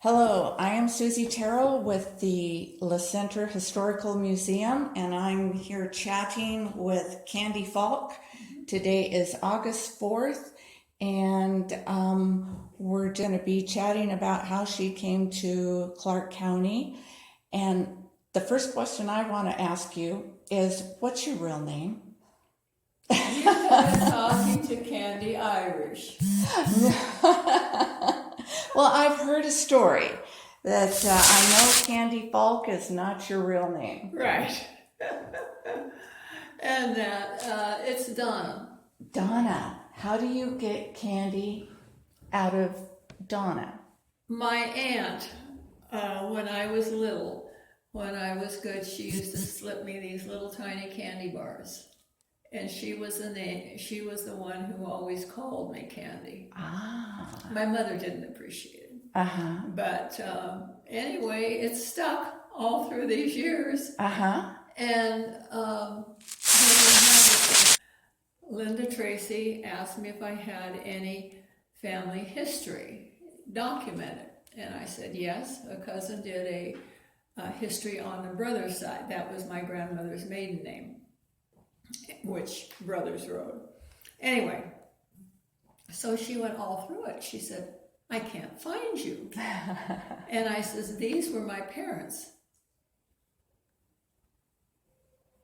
Hello, I am Susie Terrell with the La Center Historical Museum, and I'm here chatting with Candy Falk. Today is August 4th, and we're going to be chatting about how she came to Clark County. And the first question I want to ask you is, what's your real name? You're talking to Candy Irish. Well, I've heard a story that I know Candy Falk is not your real name. Right. And that it's Donna. Donna. How do you get Candy out of Donna? My aunt, when I was little, when I was good, she used to slip me these little tiny candy bars. And she was the one who always called me Candy. Ah. My mother didn't appreciate it. Uh-huh. But anyway, it stuck all through these years. Uh-huh. And Linda Tracy asked me if I had any family history documented. And I said yes. A cousin did a history on the brother's side. That was my grandmother's maiden name, which Brothers Road. Anyway, so she went all through it. She said, I can't find you. And I says, these were my parents.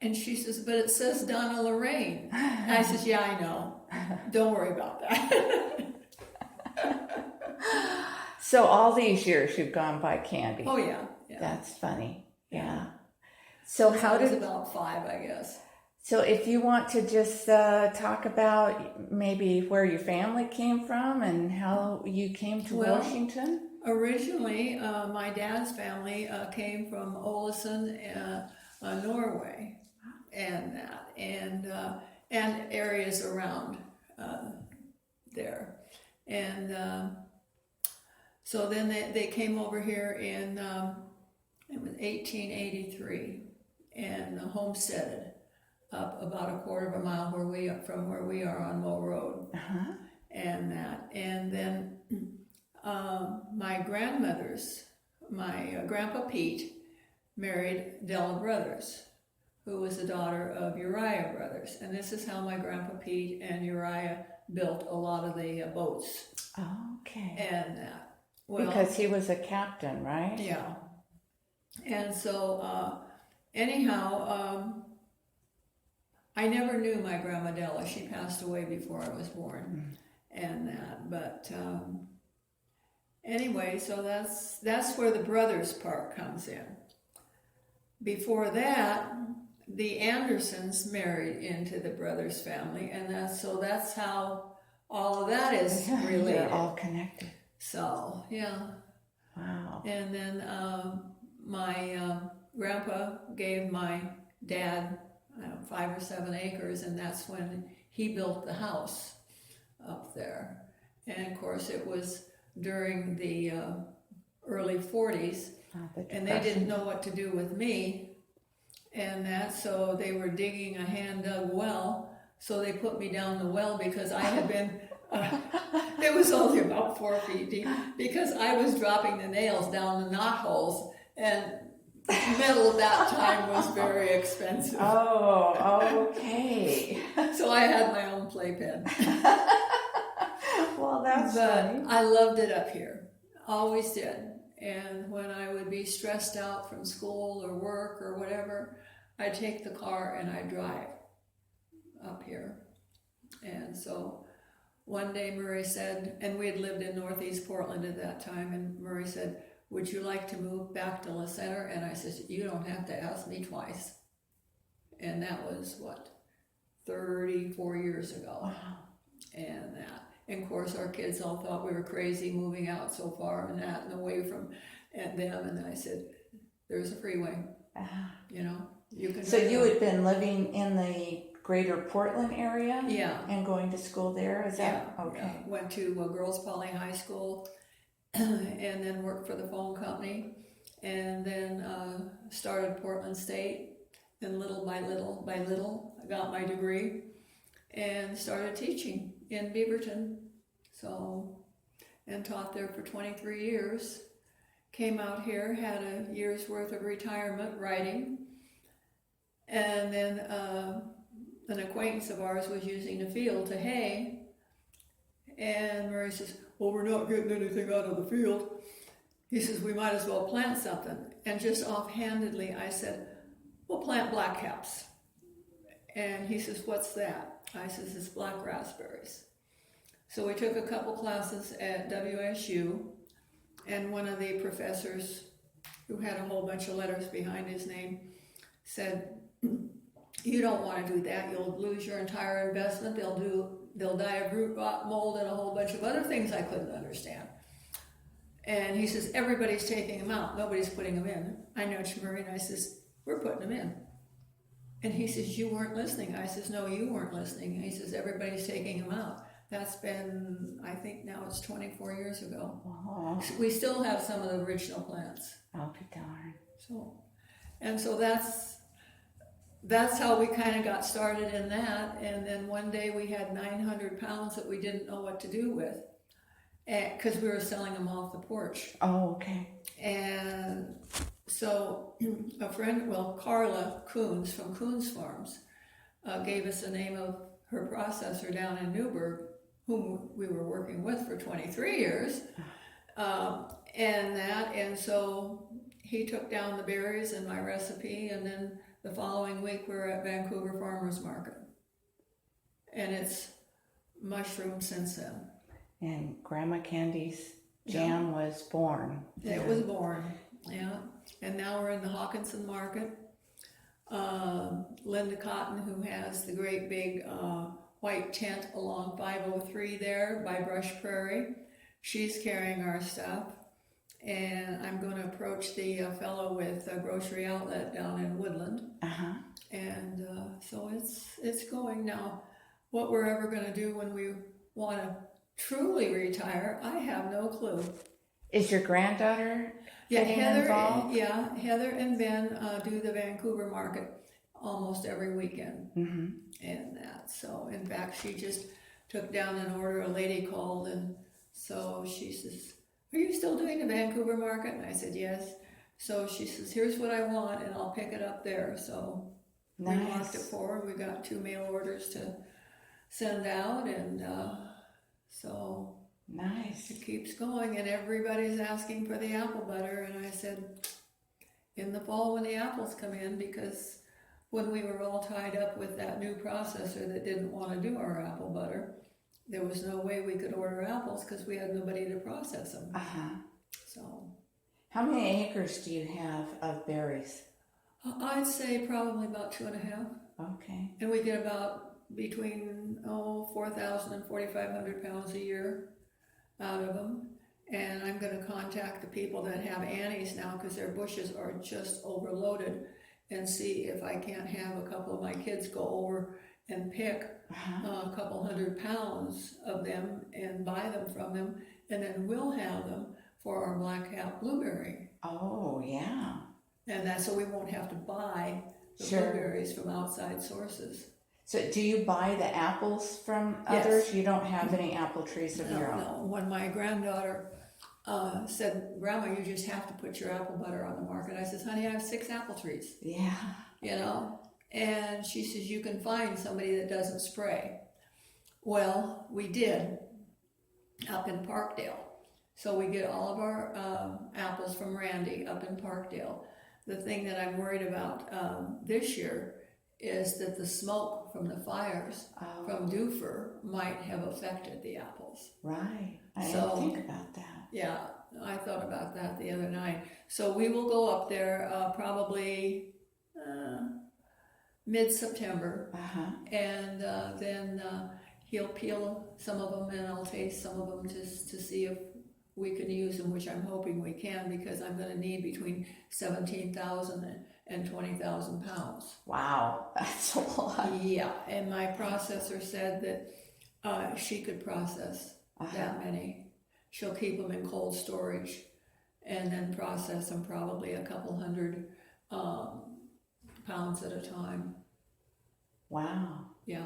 And she says, but it says Donna Lorraine. And I says, yeah, I know. Don't worry about that. So all these years you've gone by Candy. Oh, yeah. That's funny. Yeah. So how did... did... about 5, I guess. So if you want to just talk about maybe where your family came from and how you came to Washington? Originally, my dad's family came from Ålesund, Norway, and areas around there. And so then they came over here in it was 1883 and homesteaded up about a quarter of a mile from where we are on Mill Road. Uh-huh. And then my grandpa Pete married Della Brothers, who was the daughter of Uriah Brothers. And this is how my grandpa Pete and Uriah built a lot of the boats. Okay. And because he was a captain, right? Yeah. And so anyhow, I never knew my grandma Della. She passed away before I was born, but anyway, so that's where the brothers part comes in. Before that, the Andersons married into the brothers family, and that's how all of that is related. They're all connected. So yeah. Wow. And then my grandpa gave my dad 5 or 7 acres, and that's when he built the house up there. And of course it was during the early 40s, and they didn't know what to do with me, so they were digging a hand-dug well, so they put me down the well because I had been it was only about 4 feet deep, because I was dropping the nails down the knot holes, and metal at that time was very expensive. Oh, okay. So I had my own playpen. Well, that's funny. I loved it up here. Always did. And when I would be stressed out from school or work or whatever, I'd take the car and I'd drive up here. And so one day Murray said, and we had lived in Northeast Portland at that time, and Murray said, would you like to move back to La Center? And I said, you don't have to ask me twice. And that was, 34 years ago. Wow. And of course, our kids all thought we were crazy moving out so far and away from them. And I said, there's a freeway, you can. So you had been living in the greater Portland area? Yeah. And going to school there? Is that okay? Yeah. Went to Girls Poly High School, and then worked for the phone company, and then started Portland State, and little by little I got my degree and started teaching in Beaverton, and taught there for 23 years, came out here, had a year's worth of retirement writing, and then an acquaintance of ours was using the field to hay, and Murray says, well, we're not getting anything out of the field. He says, we might as well plant something. And just offhandedly, I said, we'll plant blackcaps. And he says, what's that? I says, it's black raspberries. So we took a couple classes at WSU, and one of the professors, who had a whole bunch of letters behind his name, said, you don't want to do that. You'll lose your entire investment. They'll die of root rot, mold, and a whole bunch of other things I couldn't understand. And he says, everybody's taking them out. Nobody's putting them in. I nudged Murray and I says, we're putting them in. And he says, you weren't listening. I says, no, you weren't listening. And he says, everybody's taking them out. That's been, I think now it's 24 years ago. Wow. We still have some of the original plants. I'll be darned. So that's how we kind of got started in that. And then one day we had 900 pounds that we didn't know what to do with, because we were selling them off the porch. Oh, okay. And so a friend, Carla Coons from Coons Farms, gave us the name of her processor down in Newburgh, whom we were working with for 23 years. And so he took down the berries and my recipe, and then the following week we were at Vancouver Farmers Market. And it's mushroomed since then. And Grandma Candy's jam was born. It was born, yeah. And now we're in the Hawkinson Market. Linda Cotton, who has the great big white tent along 503 there by Brush Prairie, she's carrying our stuff. And I'm going to approach the fellow with a grocery outlet down in Woodland. Uh-huh. And so it's going now. What we're ever going to do when we want to truly retire, I have no clue. Is your granddaughter getting involved? Yeah, Heather and Ben do the Vancouver Market almost every weekend. Mm-hmm. And that. So in fact, she just took down an order. A lady called, and so she says, are you still doing the Vancouver Market? And I said, yes. So she says, here's what I want, and I'll pick it up there. So nice. We marked it forward. We got 2 mail orders to send out, and so nice. it keeps going. And everybody's asking for the apple butter, and I said, in the fall when the apples come in, because when we were all tied up with that new processor that didn't want to do our apple butter, there was no way we could order apples because we had nobody to process them. Uh-huh. So, how many acres do you have of berries? I'd say probably about 2.5. Okay. And we get about between 4,000 and 4,500 pounds a year out of them. And I'm going to contact the people that have Annie's now, because their bushes are just overloaded, and see if I can't have a couple of my kids go over and pick a couple 100 pounds of them and buy them from them, and then we'll have them for our black-cap blueberry. Oh, yeah. And that's so we won't have to buy the blueberries from outside sources. So do you buy the apples from others? You don't have any apple trees of your own? No. When my granddaughter said, Grandma, you just have to put your apple butter on the market, I says, honey, I have 6 apple trees. Yeah. You know? And she says, you can find somebody that doesn't spray. Well, we did up in Parkdale. So we get all of our apples from Randy up in Parkdale. The thing that I'm worried about this year is that the smoke from the fires from Doofer might have affected the apples. Right. I didn't think about that. Yeah, I thought about that the other night. So we will go up there probably mid-September, and then he'll peel some of them and I'll taste some of them just to see if we can use them, which I'm hoping we can, because I'm going to need between 17,000 and 20,000 pounds. Wow, that's a lot. Yeah, and my processor said that she could process that many. She'll keep them in cold storage and then process them probably a couple 100 pounds at a time. Wow. Yeah,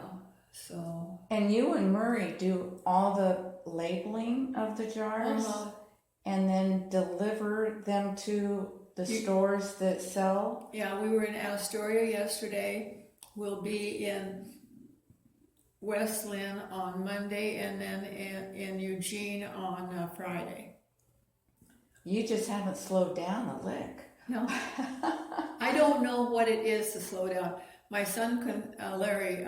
so. And you and Murray do all the labeling of the jars? and then deliver them to the stores that sell? Yeah, we were in Astoria yesterday. We'll be in West Lynn on Monday, and then in Eugene on Friday. You just haven't slowed down a lick. No, I don't know what it is to slow down. My son, Larry,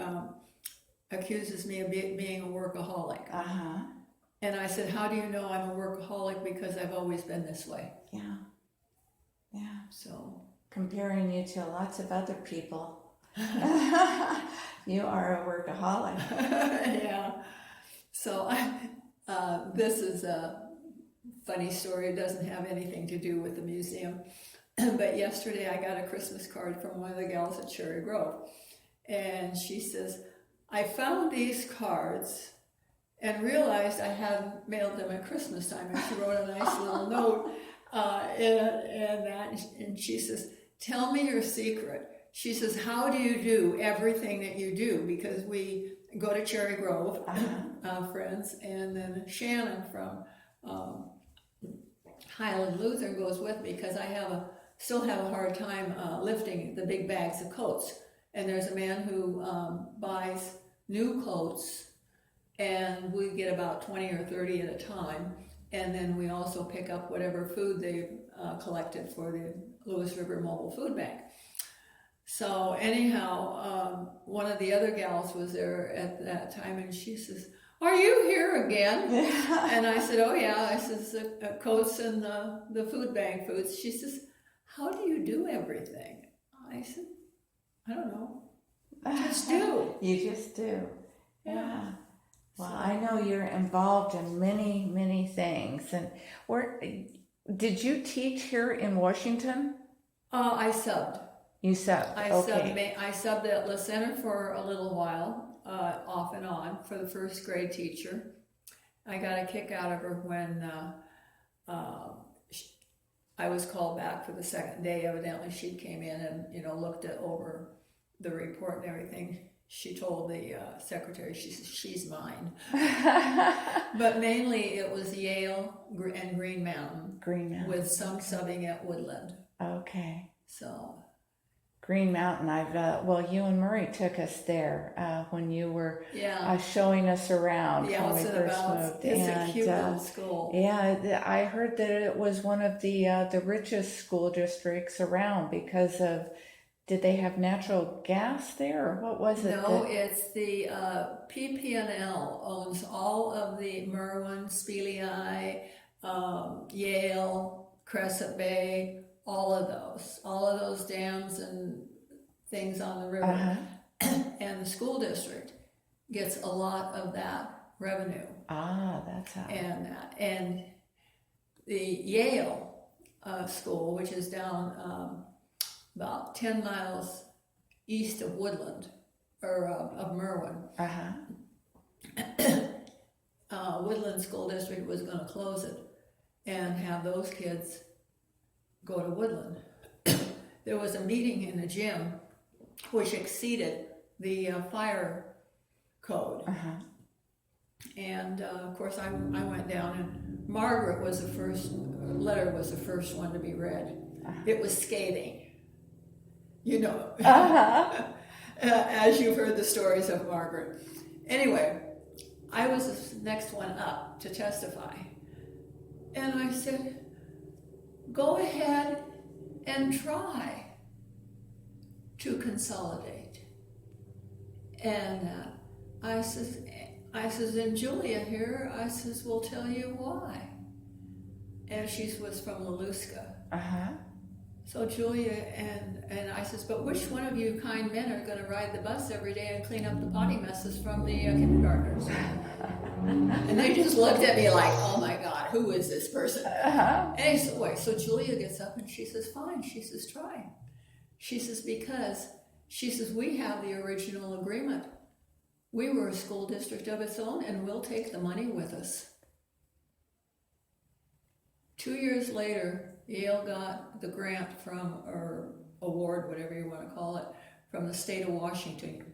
accuses me of being a workaholic. Uh-huh. And I said, how do you know I'm a workaholic? Because I've always been this way. Yeah. Yeah. So comparing you to lots of other people. You are a workaholic. Yeah. So this is a funny story. It doesn't have anything to do with the museum. But yesterday I got a Christmas card from one of the gals at Cherry Grove. And she says, I found these cards and realized I hadn't mailed them at Christmas time. And she wrote a nice little note and she says, tell me your secret. She says, how do you do everything that you do? Because we go to Cherry Grove, friends, and then Shannon from Highland Lutheran goes with me because I still have a hard time lifting the big bags of coats. And there's a man who buys new coats, and we get about 20 or 30 at a time. And then we also pick up whatever food they collected for the Lewis River Mobile Food Bank. So anyhow, one of the other gals was there at that time, and she says, are you here again? And I said, oh yeah. I says, coats and the food bank foods. She says, how do you do everything? I said, I don't know. I just do. You just do. Yeah. Well, I know you're involved in many, many things. And did you teach here in Washington? I subbed. You subbed. I subbed at La Center for a little while, off and on, for the first grade teacher. I got a kick out of her when I was called back for the second day. Evidently, she came in and looked over the report and everything. She told the secretary, she said, she's mine. But mainly it was Yale and Green Mountain. With some subbing at Woodland. Okay. So. Green Mountain, you and Murray took us there when you were showing us around when we first moved. It's a cute little school. Yeah, I heard that it was one of the richest school districts around because of, did they have natural gas there, or what was it? No, it's the PP&L owns all of the Merwin, Spelei, Yale, Crescent Bay, all of those dams and things on the river. And the school district gets a lot of that revenue. That's how. And the Yale school, which is down about 10 miles east of Woodland, or of Merwin. Woodland School District was going to close it and have those kids go to Woodland. There was a meeting in the gym which exceeded the fire code. And of course I went down, and Margaret was the first one to be read. It was scathing. As you've heard the stories of Margaret. Anyway, I was the next one up to testify. And I said, go ahead and try to consolidate. And I says, and Julia here, I says, will tell you why. And she was from Laluska. So Julia and I says, but which one of you kind men are going to ride the bus every day and clean up the potty messes from the kindergartners? And they just looked at me like, oh my God, who is this person? Anyway, so Julia gets up and she says, fine. She says, try. She says, because, she says, we have the original agreement. We were a school district of its own, and we'll take the money with us. 2 years later, Yale got the grant from, or award, whatever you want to call it, from the state of Washington,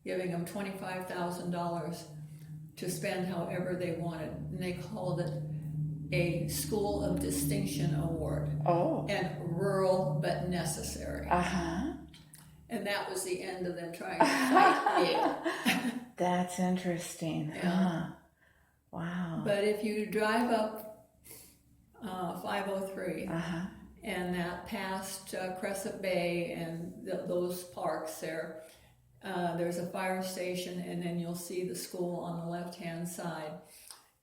giving them $25,000 to spend however they wanted. And they called it a School of Distinction Award. Oh. And rural but necessary. Uh-huh. And that was the end of them trying to fight Yale. That's interesting. Yeah. Huh. Wow. But if you drive up 503 Uh-huh. and that past Crescent Bay and those parks there, there's a fire station, and then you'll see the school on the left-hand side.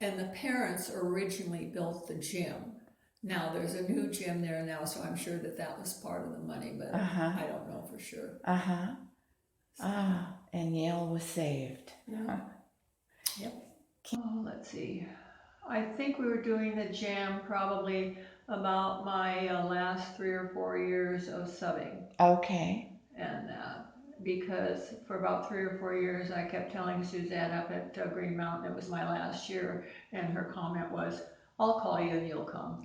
And the parents originally built the gym. Now there's a new gym there now, so I'm sure that was part of the money, but I don't know for sure. Uh-huh. Ah, and Yale was saved. Yeah. Yep. Oh, let's see. I think we were doing the jam probably about my last 3 or 4 years of subbing. Okay. And because for about 3 or 4 years I kept telling Suzette up at Green Mountain it was my last year, and her comment was, "I'll call you and you'll come."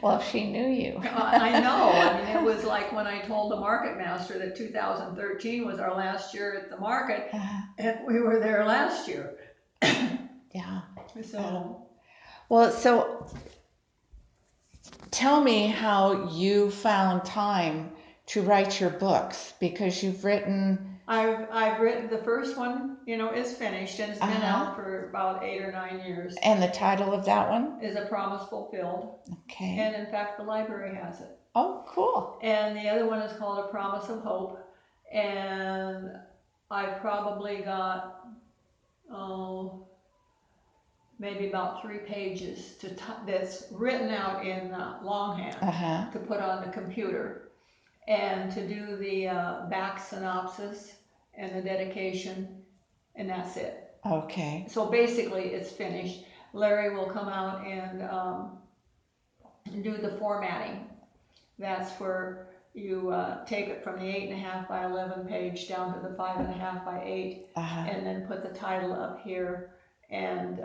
Well, she knew you. I know. I mean, it was like when I told the market master that 2013 was our last year at the market, and we were there last year. Yeah. So. Well, so tell me how you found time to write your books, because you've written. I've written the first one, is finished, and it's been out for about 8 or 9 years. And the title of that one is A Promise Fulfilled. Okay. And in fact, the library has it. Oh, cool. And the other one is called A Promise of Hope. And I probably got, maybe about 3 pages that's written out in longhand to put on the computer, and to do the back synopsis and the dedication, and that's it. Okay. So basically it's finished. Larry will come out and do the formatting. That's where you take it from the 8.5 by 11 page down to the 5.5 by 8, and then put the title up here and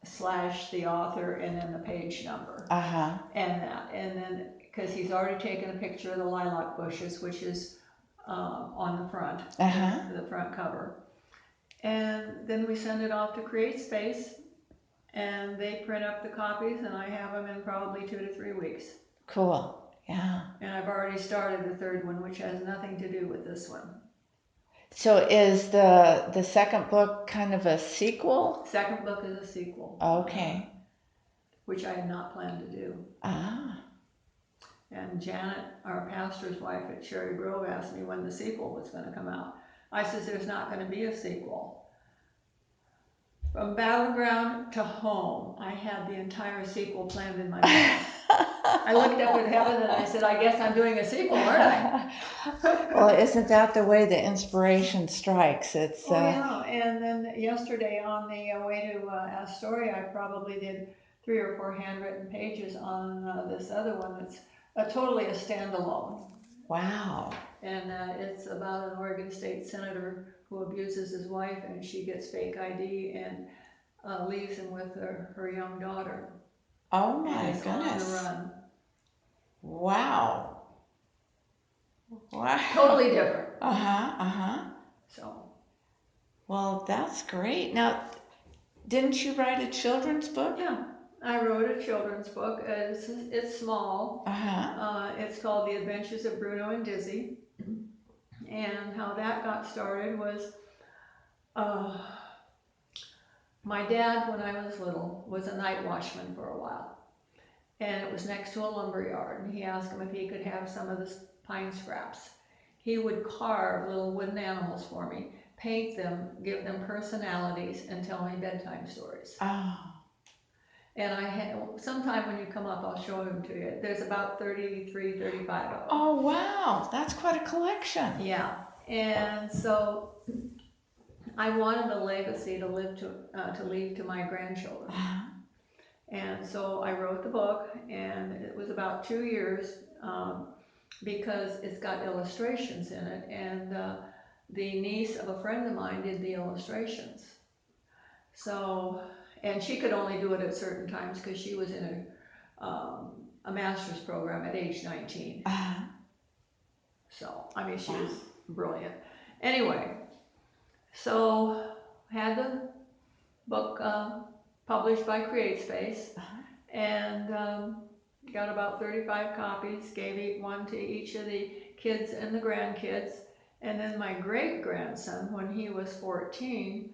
slash the author and then the page number. And then because he's already taken a picture of the lilac bushes, which is on the front, the front cover. And then we send it off to Create Space, and they print up the copies, and I have them in probably 2 to 3 weeks. Cool. Yeah. And I've already started the third one, which has nothing to do with this one. So is the second book kind of a sequel? Second book is a sequel. Okay. Which I had not planned to do. And Janet, our pastor's wife at Cherry Grove, asked me when the sequel was going to come out. I said, there's not going to be a sequel. From Battleground to Home, I had the entire sequel planned in my mind. I looked up at heaven and I said, I guess I'm doing a sequel, aren't I? Well, isn't that the way the inspiration strikes? It's yeah. And then yesterday on the way to Astoria, I probably did 3 or 4 handwritten pages on this other one that's totally a standalone. Wow. And it's about an Oregon State senator who abuses his wife, and she gets fake ID and leaves him with her young daughter. Oh my goodness. On the run. Wow. Wow. Totally different. So. Well, that's great. Now, didn't you write a children's book? Yeah. I wrote a children's book. It's small. It's called The Adventures of Bruno and Dizzy. And how that got started was my dad, when I was little, was a night watchman for a while. And it was next to a lumber yard. And he asked him if he could have some of the pine scraps. He would carve little wooden animals for me, paint them, give them personalities, and tell me bedtime stories. And sometime when you come up, I'll show them to you. There's about 33, 35 of them. Oh, wow. That's quite a collection. Yeah. And so I wanted a legacy to leave to my grandchildren. And so I wrote the book, and it was about 2 years because it's got illustrations in it. And the niece of a friend of mine did the illustrations. So... And she could only do it at certain times because she was in a master's program at age 19. So, I mean, she was brilliant. Anyway, so had the book published by CreateSpace, Uh-huh. and got about 35 copies, gave one to each of the kids and the grandkids. And then my great-grandson, when he was 14,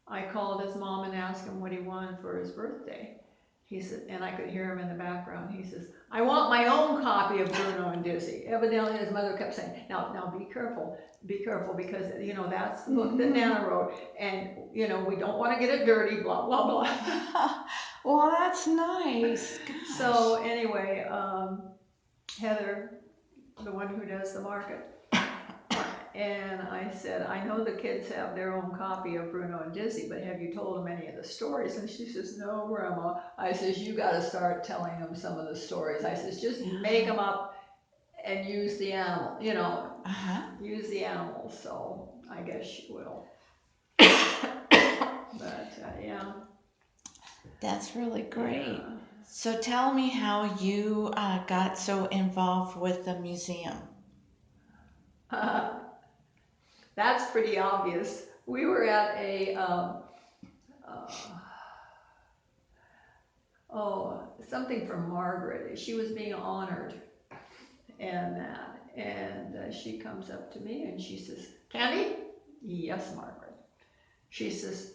I called his mom and asked him what he wanted for his birthday. He said, and I could hear him in the background, he says, I want my own copy of Bruno and Dizzy. Evidently his mother kept saying, now be careful, because, you know, that's the book that Nana wrote, and, you know, we don't want to get it dirty, blah, blah, blah. Well, that's nice. Gosh. So anyway, Heather, the one who does the market, and I said, I know the kids have their own copy of Bruno and Dizzy, but have you told them any of the stories? And she says, no, Grandma. I says, you got to start telling them some of the stories. I says, just make them up and use the animal, you know, use the animals. So I guess she will. But yeah. That's really great. Yeah. So tell me how you got so involved with the museum. That's pretty obvious. We were at a, something from Margaret. She was being honored and that. And she comes up to me and she says, Candy? Yes, Margaret. She says,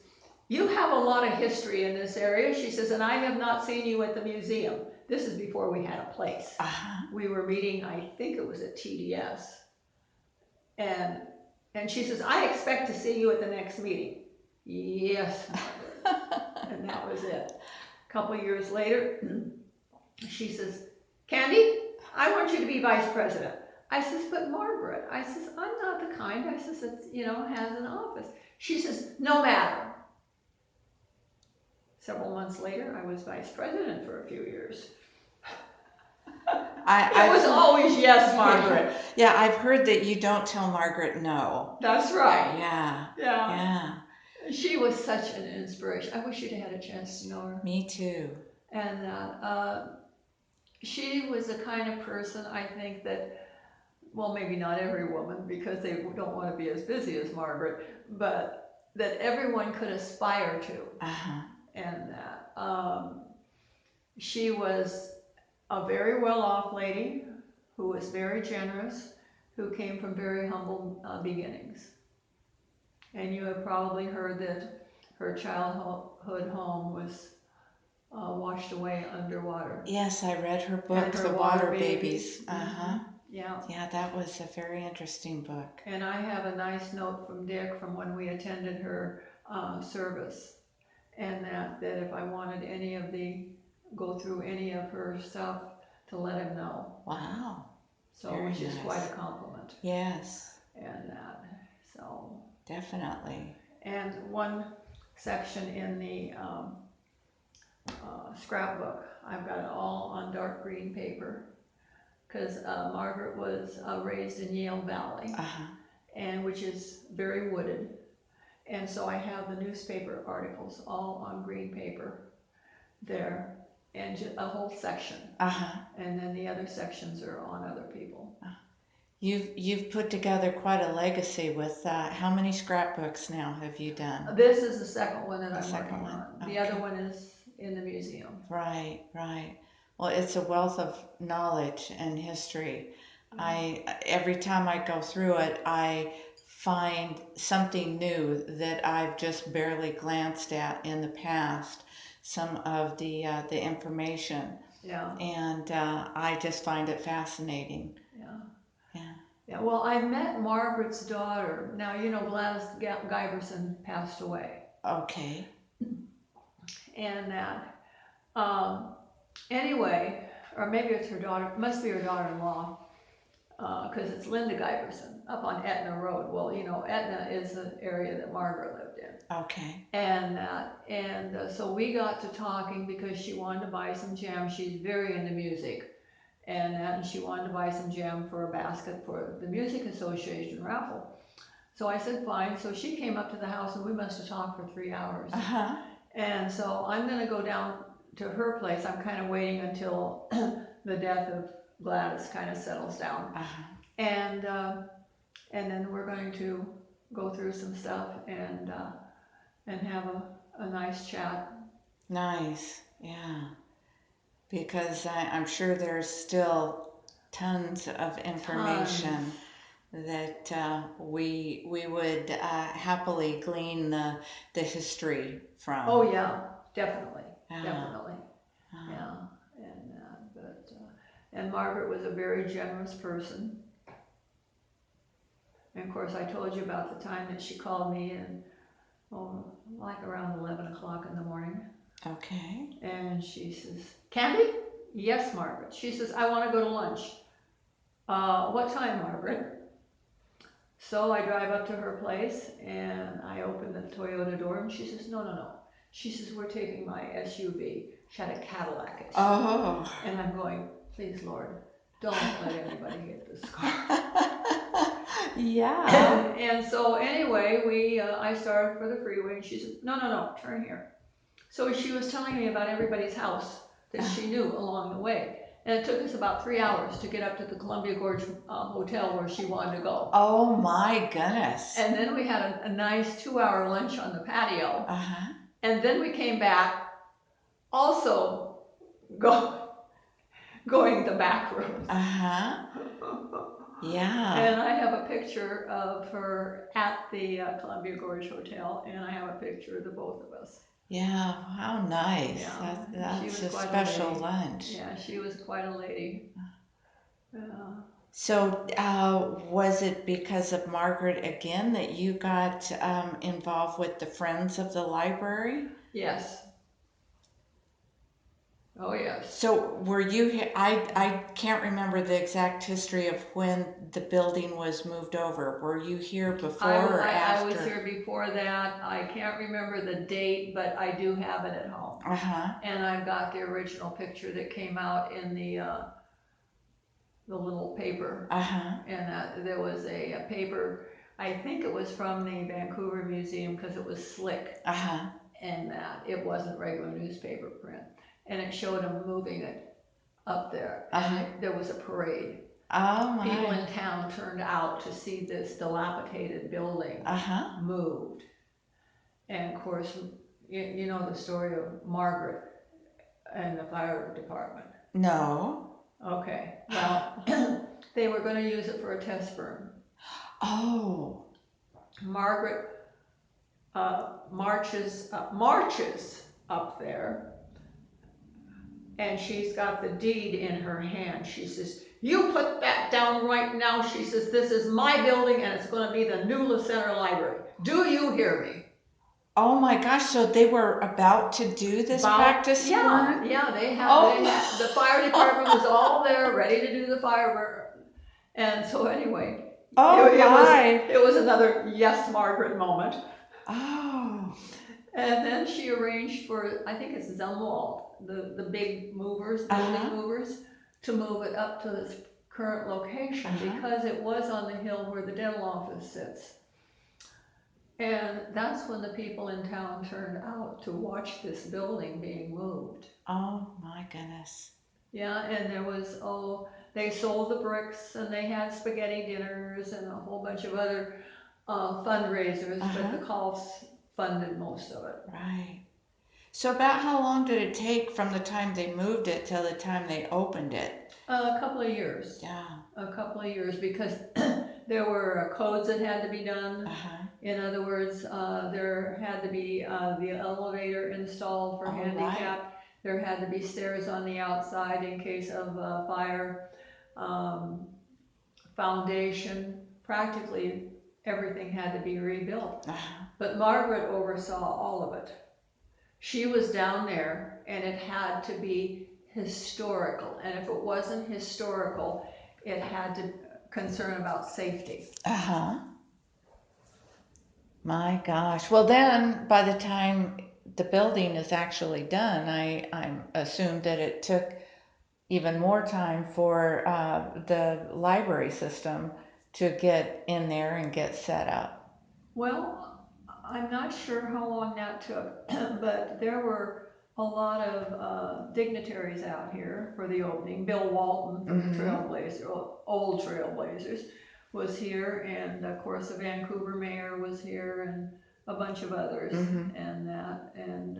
you have a lot of history in this area. She says, and I have not seen you at the museum. This is before we had a place. We were meeting, I think it was at TDS. And she says, I expect to see you at the next meeting. Yes, Margaret. And that was it. A couple years later, she says, Candy, I want you to be vice president. I says, but Margaret, I says, I'm not the kind, I says, that, you know, has an office. She says, no matter. Several months later, I was vice president for a few years. It was always yes, Margaret. Yeah, I've heard that you don't tell Margaret no. That's right. Yeah. She was such an inspiration. I wish you'd had a chance to know her. Me too. And she was the kind of person, I think, that, well, maybe not every woman, because they don't want to be as busy as Margaret, but that everyone could aspire to. And that she was a very well-off lady who was very generous, who came from very humble beginnings. And you have probably heard that her childhood home was washed away underwater. Yes, I read her book, her The Water Babies. Yeah, that was a very interesting book. And I have a nice note from Dick from when we attended her service, and that if I wanted go through any of her stuff, to let him know. Wow. So, which is quite a compliment. Yes. And that, so. Definitely. And one section in the scrapbook, I've got it all on dark green paper, because Margaret was raised in Yale Valley, and which is very wooded. And so I have the newspaper articles all on green paper there, and a whole section. And then the other sections are on other people. You've put together quite a legacy with how many scrapbooks now have you done? This is the second one that I'm working on. The other one is in the museum. Right. Well, it's a wealth of knowledge and history. Every time I go through it, I find something new that I've just barely glanced at in the past. Some of the information. Yeah. And I just find it fascinating. Yeah, well, I met Margaret's daughter. Now, you know, Gladys Giberson passed away. Okay. And that, anyway, or maybe it's her daughter, must be her daughter-in-law, because it's Linda Giberson up on Etna Road. Well, you know, Etna is the area that Margaret lived in. Okay. And so we got to talking because she wanted to buy some jam. She's very into music. And she wanted to buy some jam for a basket for the Music Association raffle. So I said, fine. So she came up to the house and we must have talked for 3 hours. And so I'm going to go down to her place. I'm kind of waiting until the death of Gladys kind of settles down. And then we're going to go through some stuff and have a nice chat. Nice. Yeah. Because I'm sure there's still tons of information Tons. that we would happily glean the history from. Oh yeah, definitely, Yeah. definitely. Uh, Yeah, and Margaret was a very generous person. And of course, I told you about the time that she called me, and oh, like around 11 o'clock in the morning, okay. and she says, "Candy?" "Yes, Margaret." She says, "I want to go to lunch." What time, Margaret?" So I drive up to her place and I open the Toyota door and she says, "No, no, no." She says, "We're taking my SUV." She had a Cadillac SUV. Oh. And I'm going, "Please, Lord, don't let anybody get this car." Yeah. And so anyway, I started for the freeway and she said, "No, no, no, turn here." So she was telling me about everybody's house that she knew along the way. And it took us about 3 hours to get up to the Columbia Gorge Hotel where she wanted to go. Oh my goodness. And then we had a nice 2-hour lunch on the patio. Uh-huh. And then we came back, also going the back roads. Uh-huh. Yeah. And I have a picture of her at the Columbia Gorge Hotel, and I have a picture of the both of us. Yeah, how nice. Yeah, That's a quite special lady. lunch. Yeah, she was quite a lady. So, was it because of Margaret again that you got involved with the Friends of the Library? Yes. Oh, yes. So, were you I can't remember the exact history of when the building was moved over. Were you here before or after? I was here before that. I can't remember the date, but I do have it at home. Uh-huh. And I've got the original picture that came out in the little paper. Uh-huh. And there was a paper, I think it was from the Vancouver Museum because it was slick. Uh-huh. And that it wasn't regular newspaper print. And it showed them moving it up there. And there was a parade. Oh my. People in town turned out to see this dilapidated building moved. And of course, you know the story of Margaret and the fire department. No. Okay, well, they were going to use it for a test burn. Oh. Margaret marches up there, and she's got the deed in her hand. She says, "You put that down right now." She says, "This is my building and it's going to be the new Center Library. Do you hear me?" Oh my gosh, so they were about to do this practice burn? Yeah, they had the fire department was all there ready to do the fire burn. And so anyway, it was another yes, Margaret moment. Oh. And then she arranged for, I think it's Zumwalt, the big movers, building movers, to move it up to its current location because it was on the hill where the dental office sits. And that's when the people in town turned out to watch this building being moved. Oh my goodness. Yeah, and there was, they sold the bricks and they had spaghetti dinners and a whole bunch of other fundraisers, but the Colts funded most of it. Right. So about how long did it take from the time they moved it till the time they opened it? A couple of years. Yeah. A couple of years because there were codes that had to be done. In other words, there had to be the elevator installed for handicap. Right. There had to be stairs on the outside in case of fire. Foundation, practically everything had to be rebuilt. But Margaret oversaw all of it. She was down there and it had to be historical. And if it wasn't historical, it had to concern about safety. My gosh. Well, then by the time the building is actually done, I assume that it took even more time for the library system to get in there and get set up. Well, I'm not sure how long that took, but there were a lot of dignitaries out here for the opening. Bill Walton from the Trailblazer, old Trailblazers, was here, and of course the Vancouver mayor was here, and a bunch of others, and that, and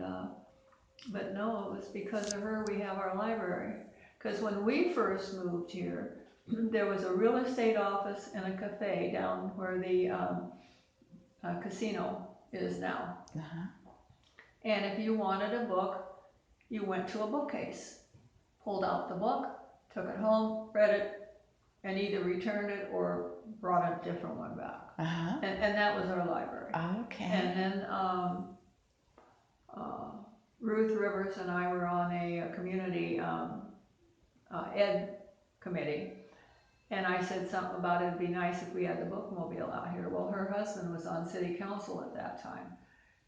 But no, it was because of her we have our library. Because when we first moved here, there was a real estate office and a cafe down where the casino is now. Uh-huh. And if you wanted a book, you went to a bookcase, pulled out the book, took it home, read it, and either returned it or brought a different one back. Uh-huh. And that was our library. Okay. And then Ruth Rivers and I were on a community ed committee, and I said something about it'd be nice if we had the bookmobile out here. Well, her husband was on city council at that time,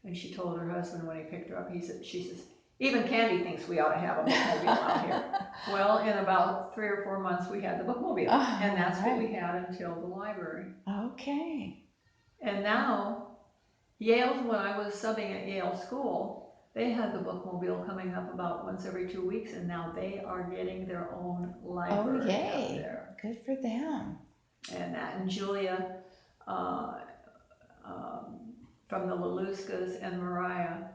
and she told her husband when he picked her up, she says, even Candy thinks we ought to have a bookmobile out here. Well, in about 3 or 4 months, we had the bookmobile, and that's what we had until the library. Okay. And now, Yale, when I was subbing at Yale School, they had the bookmobile coming up about once every 2 weeks, and now they are getting their own library Oh, yay. out there. Good for them. And Julia from the Laluskas and Mariah,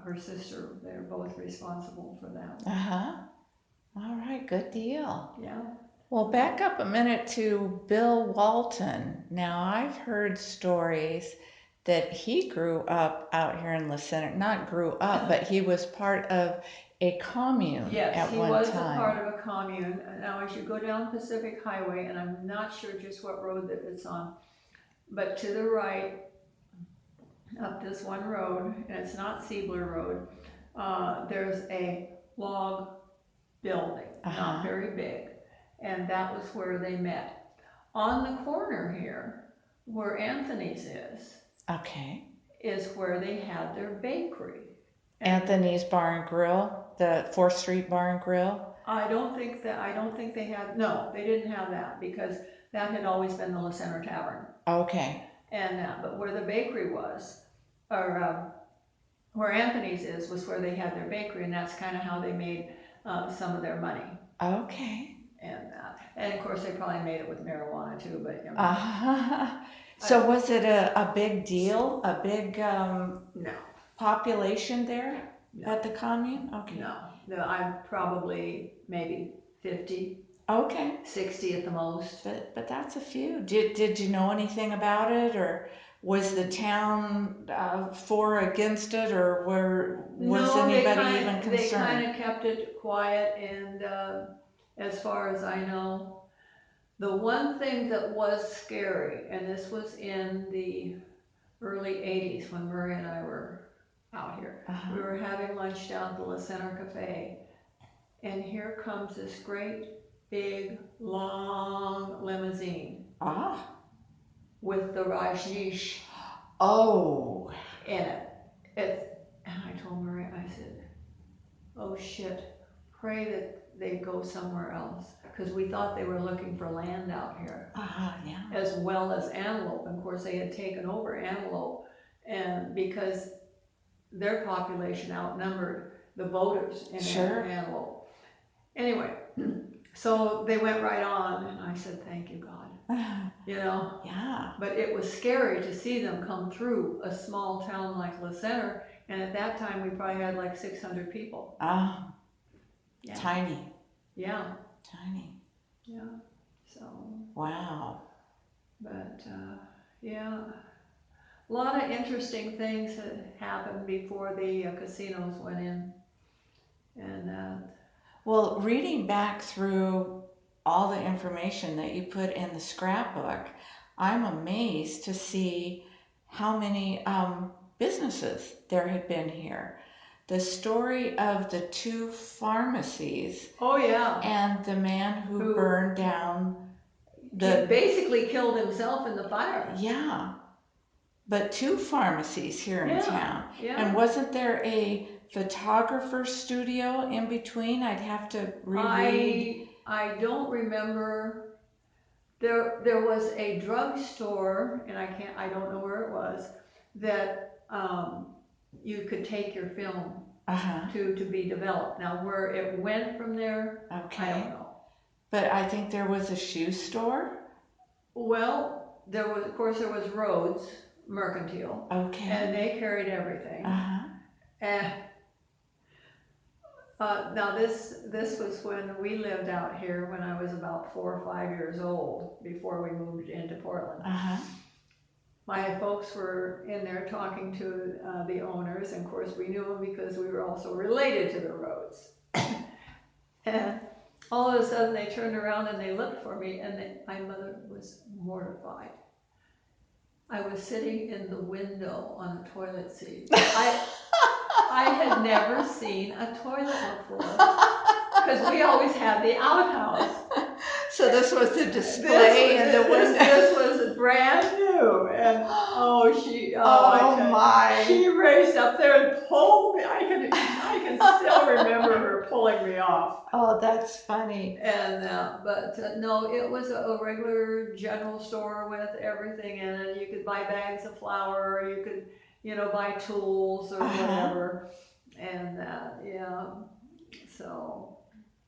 her sister, they're both responsible for that. Uh-huh. All right, good deal. Yeah. Well, back up a minute to Bill Walton. Now, I've heard stories that he grew up out here in La Center. Not grew up, but he was part of a commune at one time. Yes, he was a part of a commune. Now, as you go down Pacific Highway, and I'm not sure just what road that it's on, but to the right, up this one road, and it's not Siebler Road, there's a log building, not very big, and that was where they met. On the corner here, where Anthony's Okay. is where they had their bakery. Anthony's Bar and Grill, the 4th Street Bar and Grill. I don't think they had, no, they didn't have that, because that had always been the La Center Tavern. Okay. And but where the bakery was, or where Anthony's was where they had their bakery, and that's kind of how they made some of their money. Okay. And of course they probably made it with marijuana too, but So was it a big deal? A big no population there at the commune? Okay. No, I'm probably maybe 50. Okay. 60 at the most. But that's a few. Did you know anything about it, or was the town for or against it, or was anybody even concerned? They kind of kept it quiet, and as far as I know, the one thing that was scary, and this was in the early 80s when Murray and I were out here. We were having lunch down at the La Center Cafe, and here comes this great big long limousine with the Rajneesh in it. And I told Murray, I said, oh shit, pray that they go somewhere else, because we thought they were looking for land out here, as well as antelope. And of course they had taken over antelope, and because their population outnumbered the voters in antelope. Anyway, so they went right on, and I said, thank you, God. Yeah. But it was scary to see them come through a small town like La Center, and at that time we probably had like 600 people. Tiny. Yeah. Tiny. Yeah. So. Wow. But yeah, a lot of interesting things that happened before the casinos went in, and well, reading back through all the information that you put in the scrapbook, I'm amazed to see how many businesses there had been here. The story of the 2 pharmacies. Oh yeah. And the man who burned down he basically killed himself in the fire. Yeah. But 2 pharmacies here in town. Yeah. And wasn't there a photographer studio in between? I'd have to reread. I don't remember. There was a drugstore, and I don't know where it was, that you could take your film to be developed. Now where it went from there, I don't know. But I think there was a shoe store. Well, there was Rhodes Mercantile. And they carried everything. And Now this was when we lived out here when I was about 4 or 5 years old before we moved into Portland. Uh-huh. My folks were in there talking to the owners, and of course we knew them because we were also related to the Rhodes. And all of a sudden they turned around and they looked for me, and my mother was mortified. I was sitting in the window on the toilet seat. I had never seen a toilet before because we always had the outhouse. So this was the display in the window. This was brand new, and I tell you, my! she raced up there and pulled me. I can still remember her pulling me off. Oh, that's funny. And no, it was a regular general store with everything in it. You could buy bags of flour, or you could, buy tools or whatever, and yeah. So.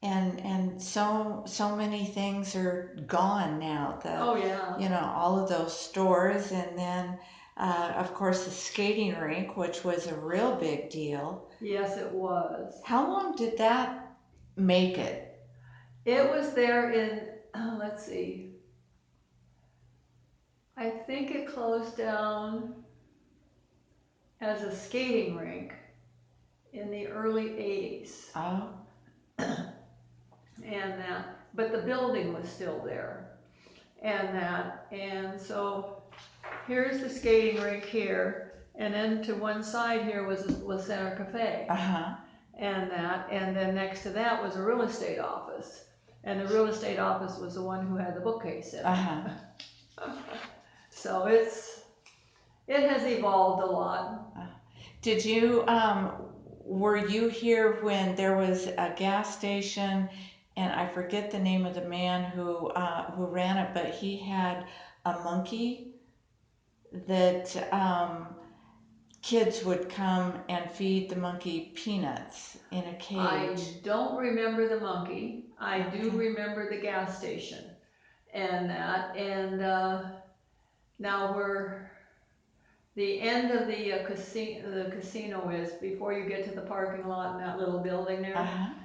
And so many things are gone now. Oh yeah. All of those stores, and then of course the skating rink, which was a real big deal. Yes, it was. How long did that make it? It was there in, let's see, I think it closed down as a skating rink in the early 80s. Oh. But the building was still there. And so here's the skating rink here, and then to one side here was the Center Cafe. Uh-huh. And then next to that was a real estate office. And the real estate office was the one who had the bookcase in it. Uh-huh. So it has evolved a lot. Did you, were you here when there was a gas station, and I forget the name of the man who ran it, but he had a monkey that kids would come and feed the monkey peanuts in a cage. I don't remember the monkey. I do remember the gas station and now where the end of the casino is, before you get to the parking lot in that little building there.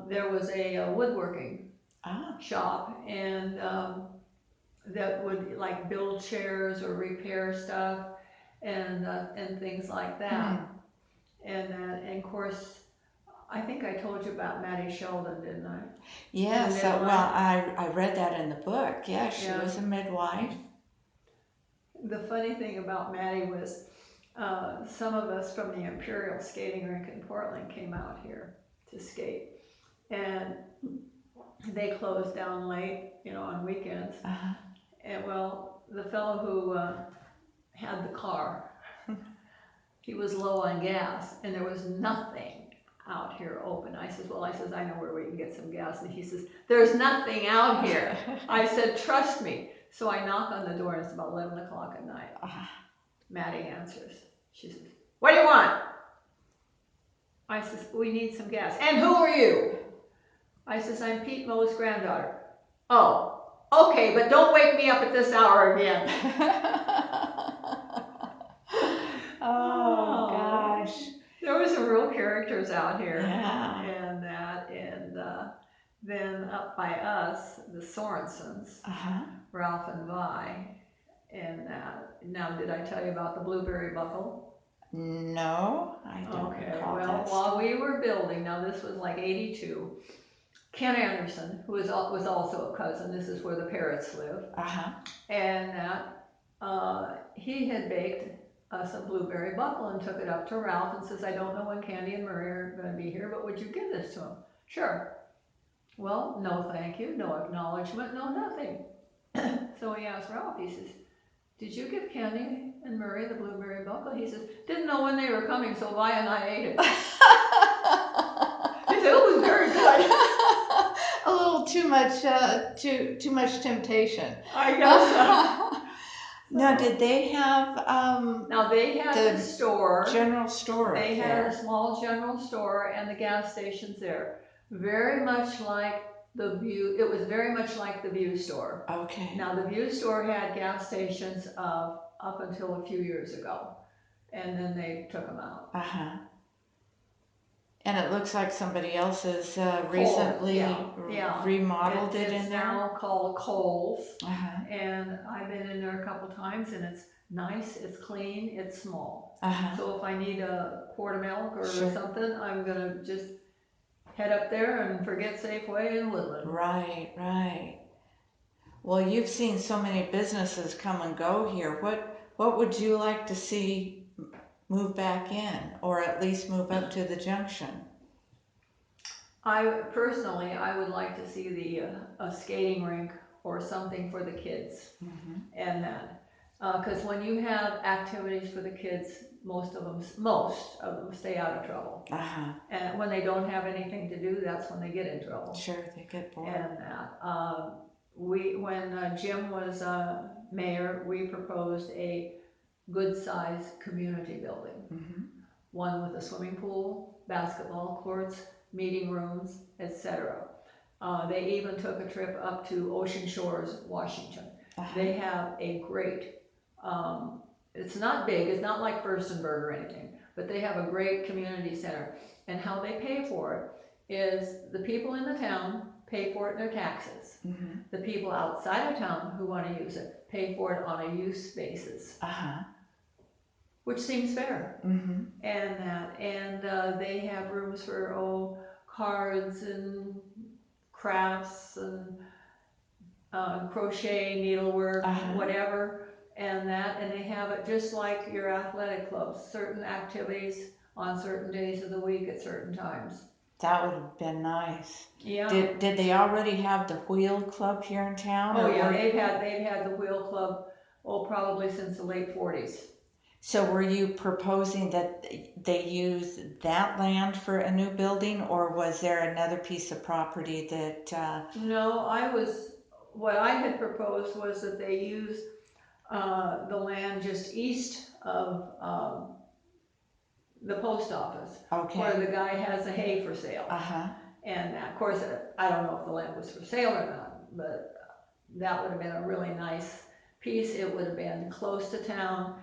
There was a woodworking shop, and that would like build chairs or repair stuff and things like that. And of course, I think I told you about Maddie Sheldon, didn't I? Yes, well, I read that in the book. Yeah, she was a midwife. The funny thing about Maddie was some of us from the Imperial Skating Rink in Portland came out here to skate, and they closed down late, on weekends. And well, the fellow who had the car, he was low on gas, and there was nothing out here open. I says, I know where we can get some gas. And he says, there's nothing out here. I said, trust me. So I knock on the door, and it's about 11 o'clock at night. Maddie answers. She says, what do you want? I says, we need some gas. And who are you? I says, I'm Pete Moe's granddaughter. Oh, okay, but don't wake me up at this hour again. Oh, gosh. There were some real characters out here. Yeah. And then up by us, the Sorensens, Ralph and Vi. And now, did I tell you about the Blueberry Buckle? No, I don't recall that. While we were building, now this was like 82, Ken Anderson, who was also a cousin, this is where the parrots live, and he had baked us a blueberry buckle and took it up to Ralph and says, I don't know when Candy and Marie are going to be here, but would you give this to him? Sure. Well, no thank you, no acknowledgement, no nothing. So he asked Ralph, he says, did you give Candy and Marie the blueberry buckle? He says, didn't know when they were coming, so Vi and I ate it. He said, it was very good. A little too much temptation. I guess. Now, did they have now they had the store, general store? They had a small general store and the gas stations there. Very much like the View. It was very much like the View store. Okay. Now the View store had gas stations up until a few years ago, and then they took them out. And it looks like somebody else has recently remodeled it in It's there. now called Kohl's, Uh-huh. and I've been in there a couple times, and it's nice, it's clean, it's small. Uh-huh. So if I need a quart of milk or Sure. something, I'm gonna just head up there and forget Safeway in Woodland. Right, right. Well, you've seen so many businesses come and go here. What would you like to see move back in, or at least move up to the junction? I would like to see a skating rink or something for the kids, Mm-hmm. and that, because when you have activities for the kids, most of them stay out of trouble. Uh-huh. And when they don't have anything to do, that's when they get in trouble. Sure, they get bored. And that, when Jim was mayor, we proposed a good-sized community building. Mm-hmm. One with a swimming pool, basketball courts, meeting rooms, etc. They even took a trip up to Ocean Shores, Washington. Uh-huh. They have a great, it's not big, it's not like Furstenberg or anything, but they have a great community center. And how they pay for it is the people in the town pay for it in their taxes. Mm-hmm. The people outside of town who want to use it pay for it on a use basis. Uh-huh. Which seems fair. Mm-hmm. And they have rooms for cards and crafts and crochet, needlework, whatever, and they have it just like your athletic clubs, certain activities on certain days of the week at certain times. That would have been nice. Yeah. Did they already have the wheel club here in town? Oh yeah, they've had the wheel club probably since the late 40s. So were you proposing that they use that land for a new building, or was there another piece of property that... No, what I had proposed was that they use the land just east of the post office, where the guy has a hay for sale. Uh-huh. And of course, I don't know if the land was for sale or not, but that would have been a really nice piece. It would have been close to town.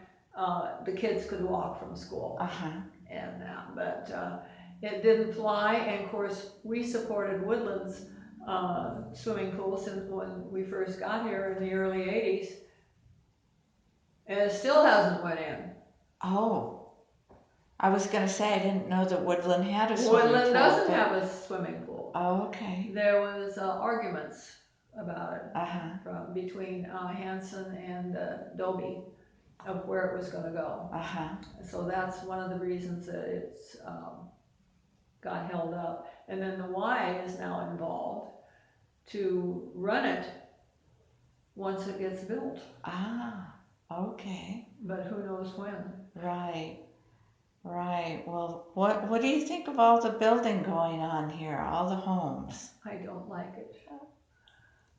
The kids could walk from school. Uh-huh. And but it didn't fly. And of course, we supported Woodland's swimming pool since when we first got here in the early 80s. And it still hasn't went in. Oh. I was going to say, I didn't know that Woodland had a swimming pool. Woodland doesn't have a swimming pool. Oh, okay. There was arguments about it Uh-huh. between Hanson and Dobie of where it was going to go. Uh-huh. So that's one of the reasons that it's got held up. And then the Y is now involved to run it once it gets built. Ah, okay. But who knows when. Right. Right. Well, what do you think of all the building going on here, all the homes? I don't like it.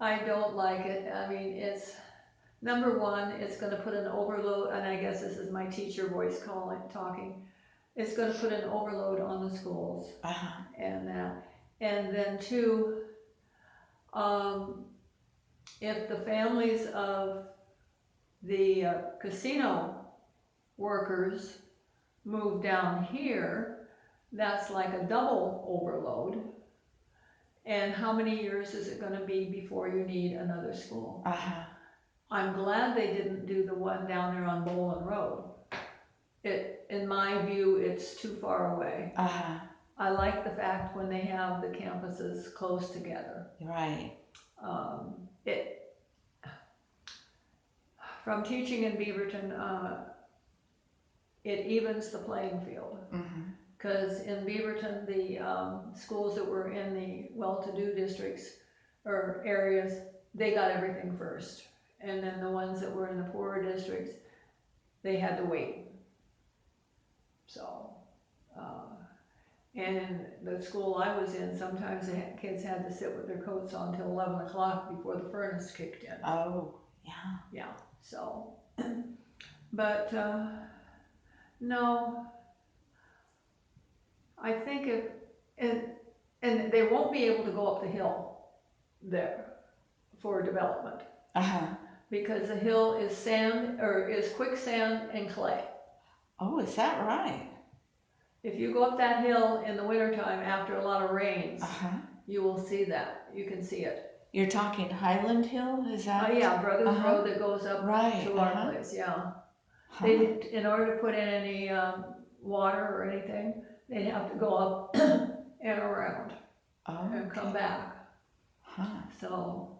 I don't like it. I mean, it's, number one, it's going to put an overload, and I guess this is my teacher voice talking. It's going to put an overload on the schools. Uh-huh. And then two, if the families of the casino workers move down here, that's like a double overload. And how many years is it going to be before you need another school? Uh-huh. I'm glad they didn't do the one down there on Bolin Road. In my view, it's too far away. Uh-huh. I like the fact when they have the campuses close together. Right. From teaching in Beaverton, it evens the playing field. Because in Beaverton, the schools that were in the well-to-do districts or areas, they got everything first. And then the ones that were in the poorer districts, they had to wait. So, and in the school I was in, sometimes the kids had to sit with their coats on until 11 o'clock before the furnace kicked in. Oh, yeah. Yeah, so, but no, I think and they won't be able to go up the hill there for development. Uh-huh. Because the hill is sand, or is quicksand and clay. Oh, is that right? If you go up that hill in the wintertime after a lot of rains, you will see that. You can see it. You're talking Highland Hill, is that? Yeah, Brothers Road that goes up Right, to our place, yeah. They, in order to put in any water or anything, they'd have to go up and around and come back. So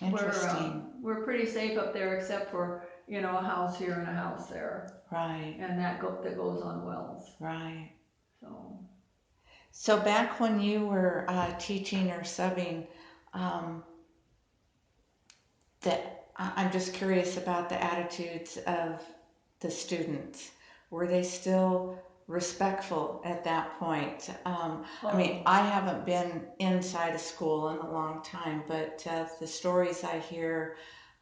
Interesting. we're pretty safe up there, except for, you know, a house here and a house there, Right. and that goes on wells. Right. So So back when you were teaching or subbing, I'm just curious about the attitudes of the students. Were they still respectful at that point? I mean, I haven't been inside a school in a long time, but the stories I hear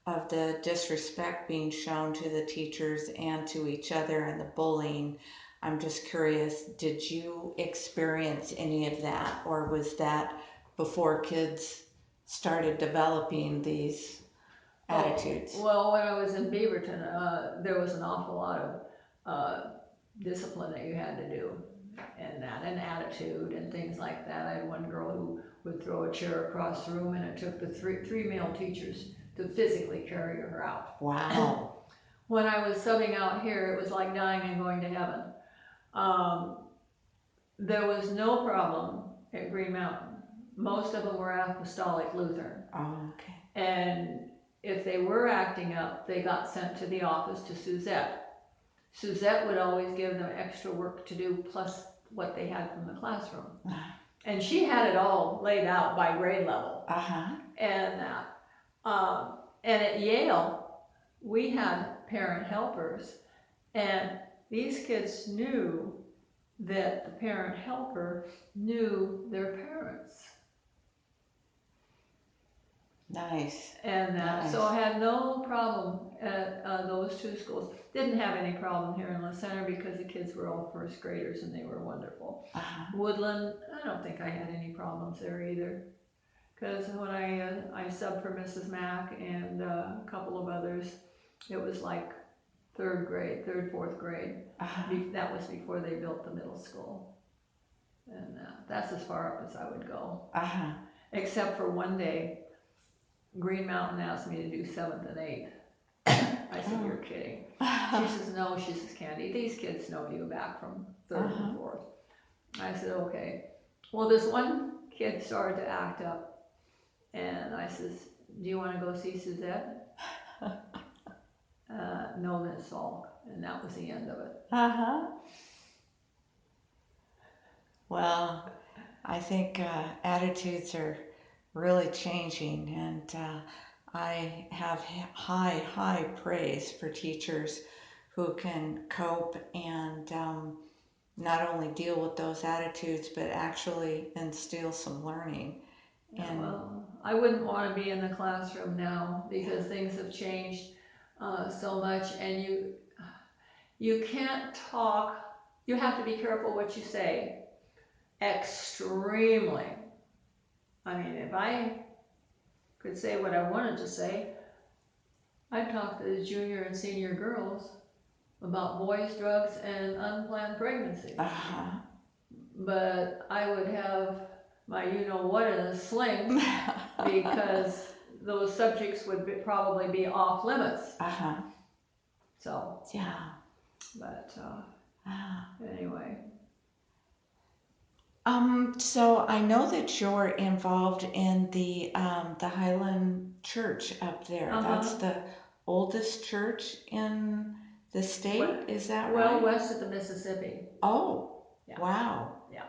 of the disrespect being shown to the teachers and to each other and the bullying, I'm just curious, did you experience any of that, or was that before kids started developing these attitudes? Well, when I was in Beaverton, there was an awful lot of discipline that you had to do, and that, and attitude, and things like that. I had one girl who would throw a chair across the room, and it took the three male teachers to physically carry her out. Wow. When I was subbing out here, it was like dying and going to heaven. There was no problem at Green Mountain. Most of them were Apostolic Lutheran. Oh, okay. And if they were acting up, they got sent to the office to Suzette. Suzette would always give them extra work to do, plus what they had from the classroom. And she had it all laid out by grade level. And that. And at Yale, we had parent helpers, and these kids knew that the parent helper knew their parents. Nice. And that, so I had no problem at those two schools. Didn't have any problem here in La Center because the kids were all first graders and they were wonderful. Woodland, I don't think I had any problems there either. Because when I subbed for Mrs. Mack and a couple of others, it was like third, fourth grade. That was before they built the middle school. And that's as far up as I would go. Except for one day, Green Mountain asked me to do 7th and 8th. I said, you're kidding. She says, no, she says, Candy, these kids know you back from 3rd and 4th. I said, okay. Well, this one kid started to act up, and I says, do you want to go see Suzette? No, Miss Falk. And that was the end of it. Well, I think attitudes are really changing, and I have high praise for teachers who can cope and not only deal with those attitudes, but actually instill some learning. And well, I wouldn't want to be in the classroom now because things have changed so much, and you can't talk. You have to be careful what you say. Extremely. I mean, if I could say what I wanted to say, I'd talk to the junior and senior girls about boys, drugs, and unplanned pregnancy. But I would have my you-know-what in a sling because those subjects would probably be off limits. So, yeah. But anyway. So I know that you're involved in the Highland Church up there. That's the oldest church in the state. Is that right? Well, west of the Mississippi. Oh, yeah. Wow. Yeah.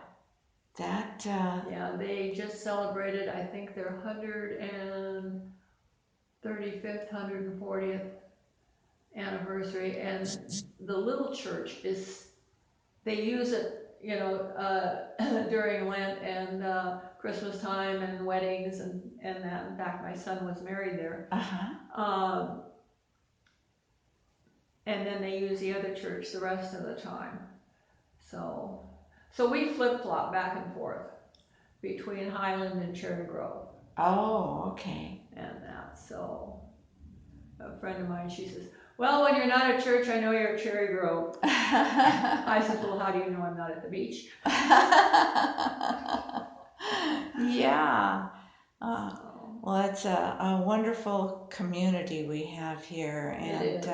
That. Yeah, they just celebrated, I think, their 135th, 140th anniversary, and the little church is. They use it, you know, during Lent and Christmas time and weddings and that. In fact, my son was married there. And then they use the other church the rest of the time. So we flip-flop back and forth between Highland and Cherry Grove. Oh, okay. And that, so a friend of mine, she says, Well, when you're not at church, I know you're at Cherry Grove. I said, well, how do you know I'm not at the beach? Yeah. Well, it's a wonderful community we have here, It and is.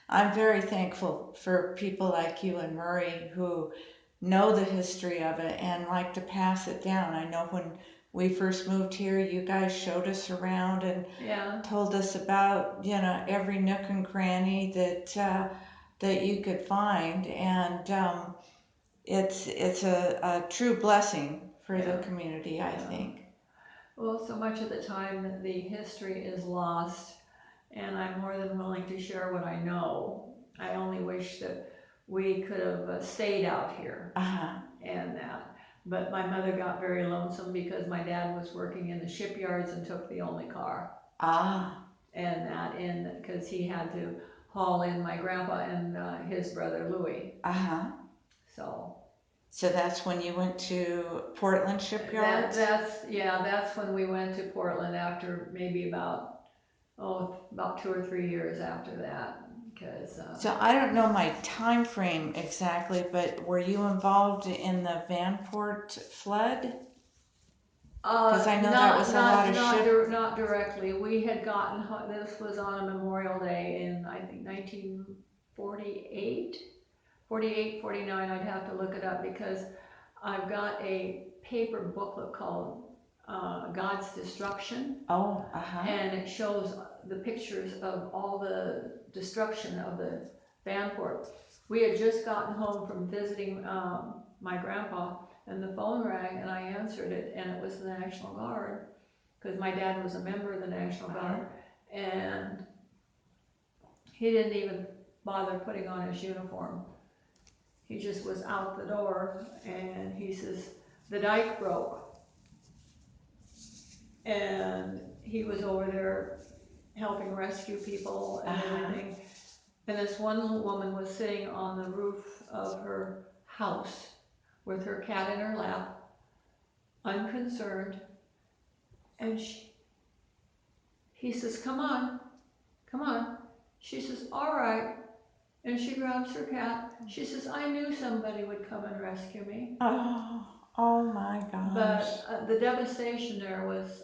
I'm very thankful for people like you and Murray who know the history of it and like to pass it down. I know when we first moved here, you guys showed us around and Yeah. told us about, you know, every nook and cranny that you could find, and it's a true blessing for the Yeah. community, I think. Well, so much of the time the history is lost, and I'm more than willing to share what I know. I only wish that we could have stayed out here and that. But my mother got very lonesome because my dad was working in the shipyards and took the only car. And that, and because he had to haul in my grandpa and his brother Louis. So that's when you went to Portland shipyards? That's when we went to Portland after maybe about 2 or 3 years after that. Because so I don't know my time frame exactly, but were you involved in the Vanport flood? Because I know that was a lot of not directly. We had gotten, this was on a Memorial Day in, I think, 1948, 48, 49. I'd have to look it up because I've got a paper booklet called God's Destruction. And it shows the pictures of all the destruction of the Vanport. We had just gotten home from visiting my grandpa, and the phone rang, and I answered it, and it was the National Guard, because my dad was a member of the National Guard, and he didn't even bother putting on his uniform. He just was out the door, and he says, the dike broke. And he was over there helping rescue people and everything. And this one little woman was sitting on the roof of her house with her cat in her lap, unconcerned. And he says, come on, come on. She says, all right. And she grabs her cat. She says, I knew somebody would come and rescue me. Oh my gosh. But the devastation there was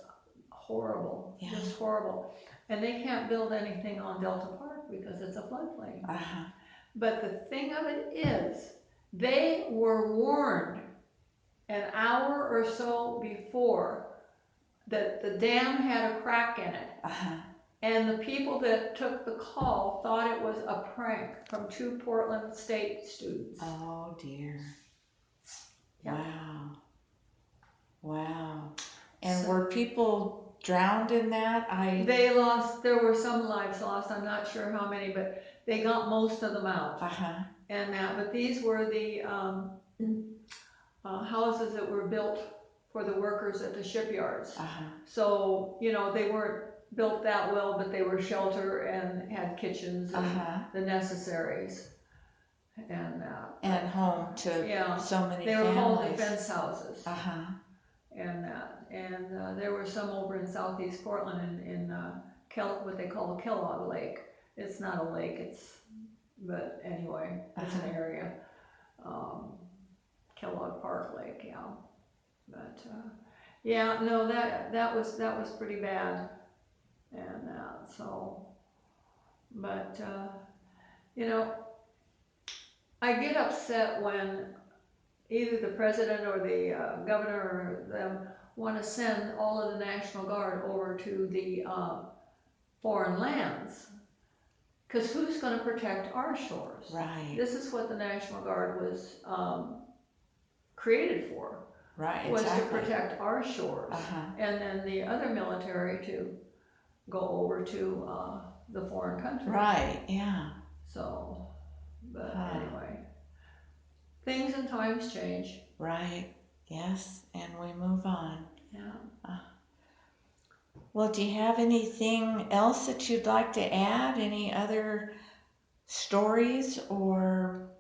horrible, just horrible. And they can't build anything on Delta Park because it's a floodplain. But the thing of it is, they were warned an hour or so before that the dam had a crack in it. And the people that took the call thought it was a prank from 2 Portland State students. Oh dear. Yeah. Wow. And were people drowned in that? There were some lives lost, I'm not sure how many, but they got most of them out. And that, but these were the houses that were built for the workers at the shipyards. So, you know, they weren't built that well, but they were shelter and had kitchens and the necessaries. And home to so many families. They were called defense houses. And that, and there were some over in southeast Portland in what they call Kellogg Lake. It's not a lake, but anyway, it's an area. Kellogg Park Lake, But no, that was pretty bad, and but you know, I get upset when either the president or the governor or them want to send all of the National Guard over to the foreign lands. Because who's going to protect our shores? Right. This is what the National Guard was created for. Right, was to protect our shores. And then the other military to go over to the foreign country. Right, yeah. So, but anyway. Things and times change. Right, yes, and we move on. Yeah. Well, do you have anything else that you'd like to add? Any other stories? Or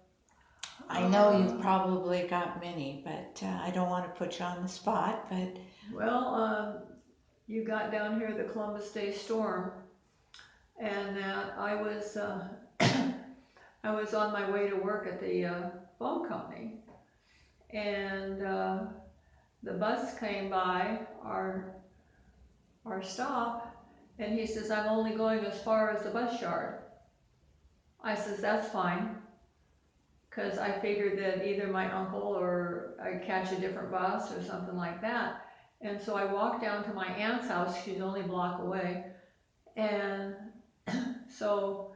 I know you've probably got many, but I don't want to put you on the spot. But well, you got down here the Columbus Day storm, and I was I was on my way to work at the phone company, and the bus came by our stop, and he says, "I'm only going as far as the bus yard." I says, "That's fine," because I figured that either my uncle or I'd catch a different bus or something like that. And so I walked down to my aunt's house. She's only a block away, and so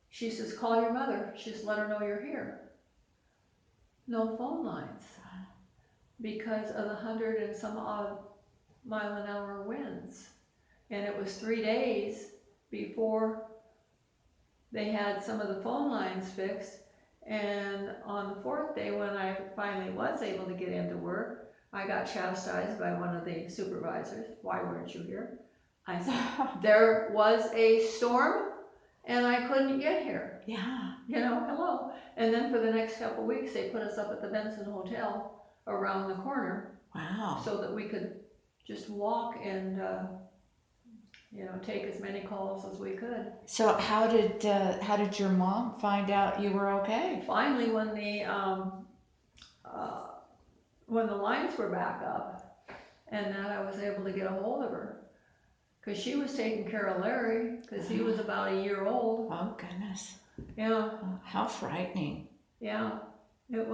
she says, "Call your mother. Just let her know you're here." No phone lines because of the 100 and some odd mile-an-hour winds. And it was 3 days before they had some of the phone lines fixed. And on the 4th day, when I finally was able to get into work, I got chastised by one of the supervisors. "Why weren't you here?" I said, "There was a storm and I couldn't get here." Yeah. You know, hello. And then for the next couple of weeks, they put us up at the Benson Hotel around the corner. Wow. So that we could just walk and, you know, take as many calls as we could. So how did your mom find out you were okay? Finally, when the lines were back up, and that I was able to get a hold of her, because she was taking care of Larry, because he was about a year old. Oh goodness. Yeah. How frightening. Yeah. It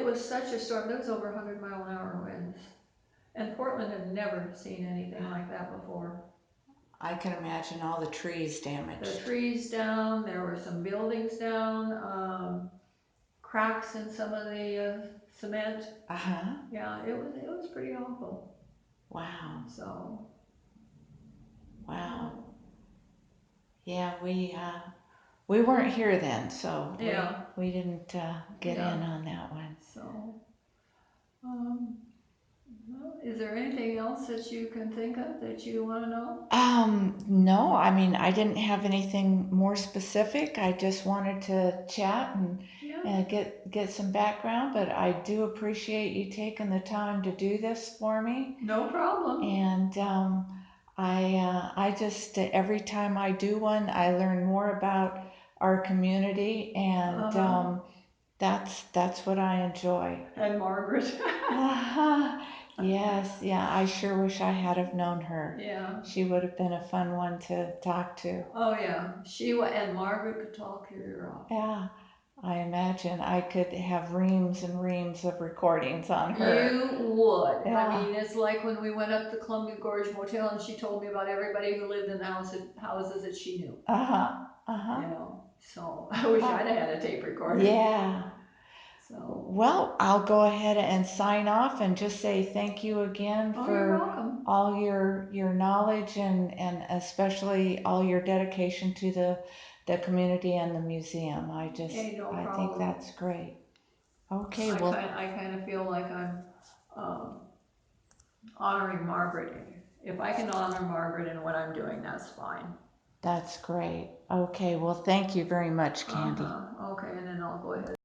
was such a storm. There was over 100-mile-an-hour winds, and Portland had never seen anything like that before. I can imagine all the trees damaged. The trees down, there were some buildings down, cracks in some of the cement. Yeah, it was pretty awful. Wow. So. Wow. Yeah, we weren't here then, so Yeah. we didn't get Yeah. in on that one. So, well, is there anything else that you can think of that you want to know? No, I mean, I didn't have anything more specific. I just wanted to chat and get some background, but I do appreciate you taking the time to do this for me. No problem. And I just every time I do one, I learn more about our community, and that's what I enjoy. And Margaret. Yes, yeah, I sure wish I had have known her. Yeah. She would have been a fun one to talk to. Oh yeah, and Margaret could talk your ear off. Yeah, I imagine I could have reams and reams of recordings on her. You would. Yeah. I mean, it's like when we went up to Columbia Gorge Motel and she told me about everybody who lived in the houses that she knew. You know, so I wish I'd have had a tape recorder. Yeah. So. Well, I'll go ahead and sign off and just say thank you again You're for welcome. all your knowledge and especially all your dedication to the community and the museum. I think that's great. Okay, I kind of feel like I'm honoring Margaret. If I can honor Margaret in what I'm doing, that's fine. That's great. Okay, well, thank you very much, Candy. Okay, and then I'll go ahead.